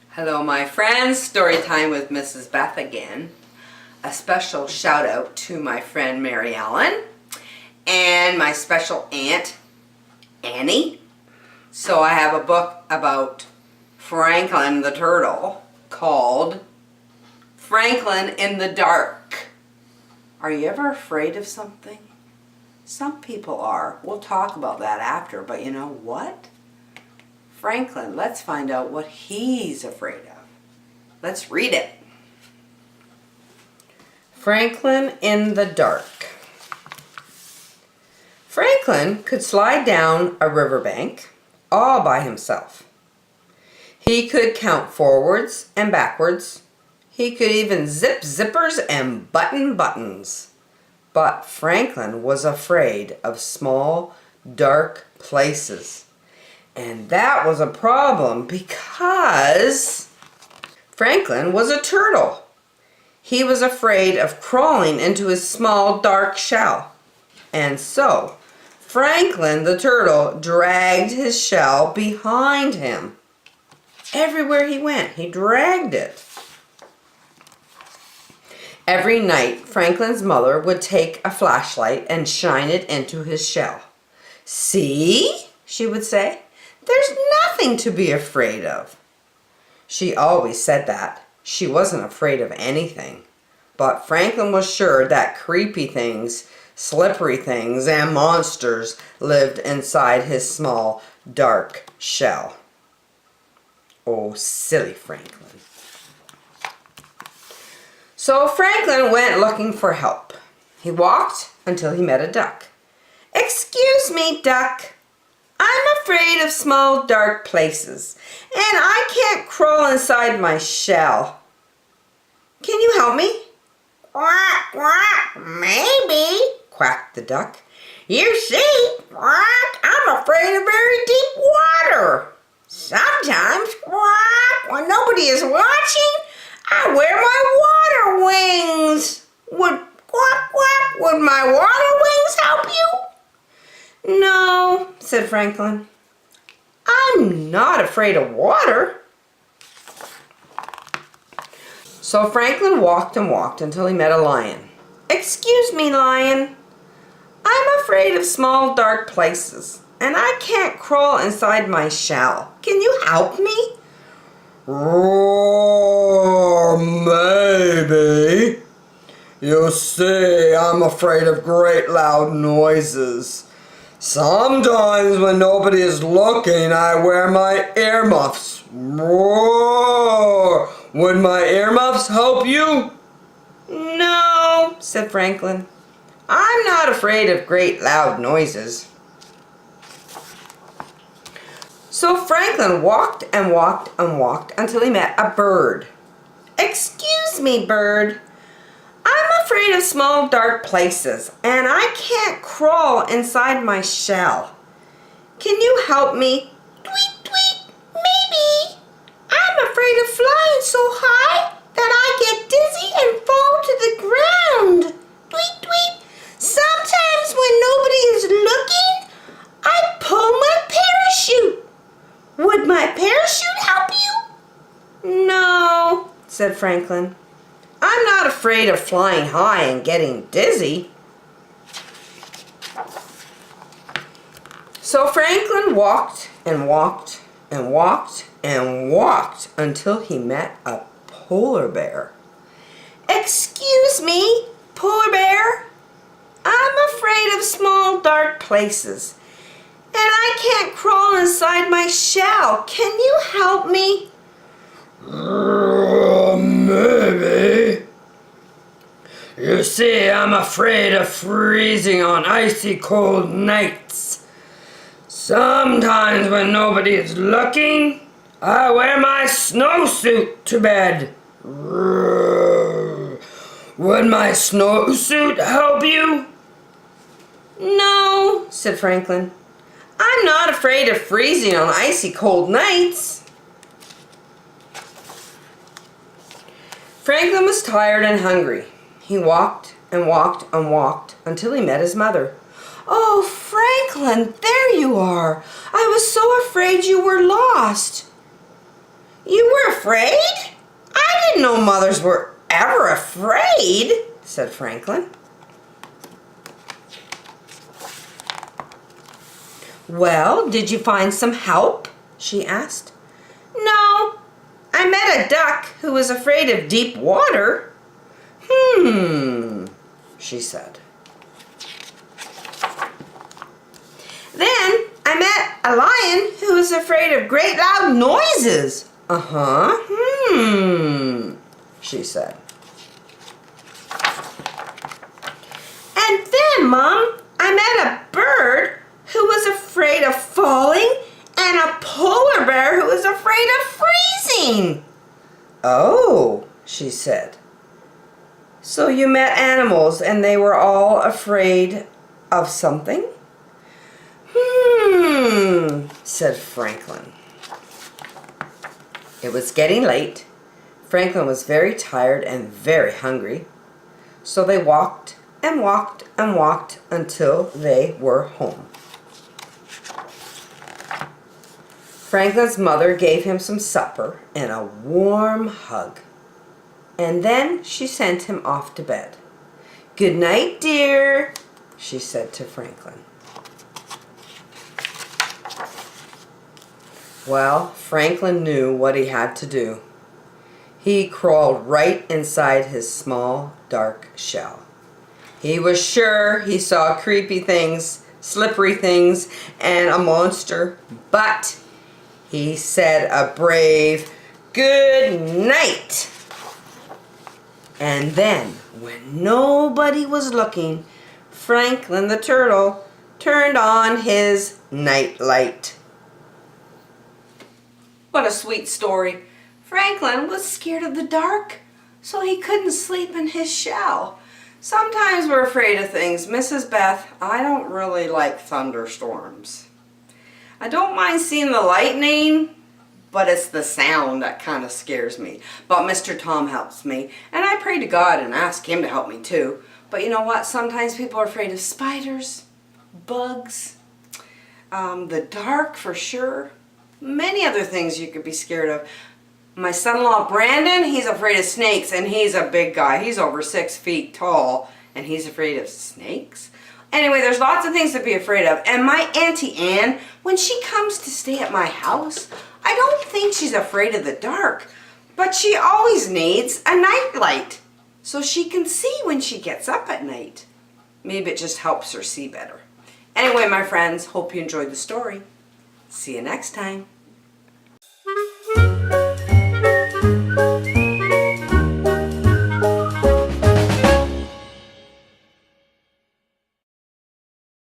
Hello my friends, story time with Mrs. Beth again. A special shout out to my friend Mary Ellen and my special aunt Annie. So I have a book about Franklin the turtle called Franklin in the Dark. Are you ever afraid of something? Some people are. We'll talk about that after, but you know what? Franklin, let's find out what he's afraid of. Let's read it. Franklin in the Dark. Franklin could slide down a riverbank all by himself. He could count forwards and backwards. He could even zip zippers and button buttons. But Franklin was afraid of small, dark places. And that was a problem because Franklin was a turtle. He was afraid of crawling into his small, dark shell. And so, Franklin the turtle dragged his shell behind him. Everywhere he went, he dragged it. Every night, Franklin's mother would take a flashlight and shine it into his shell. "See?" she would say. "There's nothing to be afraid of." She always said that. She wasn't afraid of anything. But Franklin was sure that creepy things, slippery things, and monsters lived inside his small, dark shell. Oh, silly Franklin. So Franklin went looking for help. He walked until he met a duck. "Excuse me, duck. I'm afraid of small, dark places, and I can't crawl inside my shell. Can you help me?" "Quack, quack, maybe," quacked the duck. "You see, quack, I'm afraid of very deep water. Sometimes, quack, when nobody is watching, I wear my water wings. Quack, quack, would my water wings help you?" "No," said Franklin. "I'm not afraid of water." So Franklin walked and walked until he met a lion. "Excuse me, lion. I'm afraid of small, dark places, and I can't crawl inside my shell. Can you help me?" "Oh, maybe. You see, I'm afraid of great loud noises. Sometimes when nobody is looking, I wear my earmuffs. Roar! Would my earmuffs help you?" "No," said Franklin. "I'm not afraid of great loud noises." So Franklin walked and walked and walked until he met a bird. "Excuse me, bird. I'm afraid of small, dark places, and I can't crawl inside my shell. Can you help me?" "Tweet, tweet, maybe. I'm afraid of flying so high that I get dizzy and fall to the ground. Tweet, tweet. Sometimes when nobody is looking, I pull my parachute. Would my parachute help you?" "No," said Franklin. "I'm not afraid of flying high and getting dizzy." So Franklin walked and walked and walked and walked until he met a polar bear. "Excuse me, polar bear. I'm afraid of small, dark places, and I can't crawl inside my shell. Can you help me?" Maybe. You see, I'm afraid of freezing on icy cold nights. Sometimes when nobody is looking, I wear my snowsuit to bed. Would my snowsuit help you?" "No," said Franklin. "I'm not afraid of freezing on icy cold nights." Franklin was tired and hungry. He walked and walked until he met his mother. "Oh, Franklin, there you are. I was so afraid you were lost." "You were afraid? I didn't know mothers were ever afraid," said Franklin. "Well, did you find some help?" she asked. "No, I met a duck who was afraid of deep water." She said. "Then I met a lion who was afraid of great loud noises." She said. "And then, Mom, I met a bird who was afraid of falling and a polar bear who was afraid of freezing." "Oh," she said. "So you met animals and they were all afraid of something?" Said Franklin. It was getting late. Franklin was very tired and very hungry. So they walked and walked and walked until they were home. Franklin's mother gave him some supper and a warm hug. And then she sent him off to bed. "Good night, dear," she said to Franklin. Well, Franklin knew what he had to do. He crawled right inside his small, dark shell. He was sure he saw creepy things, slippery things, and a monster, but he said a brave good night. And then, when nobody was looking, Franklin the turtle turned on his night light. What a sweet story. Franklin was scared of the dark, so he couldn't sleep in his shell. Sometimes we're afraid of things. Mrs. Beth, I don't really like thunderstorms. I don't mind seeing the lightning, but it's the sound that kind of scares me. But Mr. Tom helps me, and I pray to God and ask him to help me too. But you know what? Sometimes people are afraid of spiders, bugs, the dark for sure. Many other things you could be scared of. My son-in-law Brandon, he's afraid of snakes, and he's a big guy. He's over 6 feet tall, and he's afraid of snakes. Anyway, there's lots of things to be afraid of. And my Auntie Ann, when she comes to stay at my house, I don't think she's afraid of the dark, but she always needs a night light so she can see when she gets up at night. Maybe it just helps her see better. Anyway, my friends, hope you enjoyed the story. See you next time.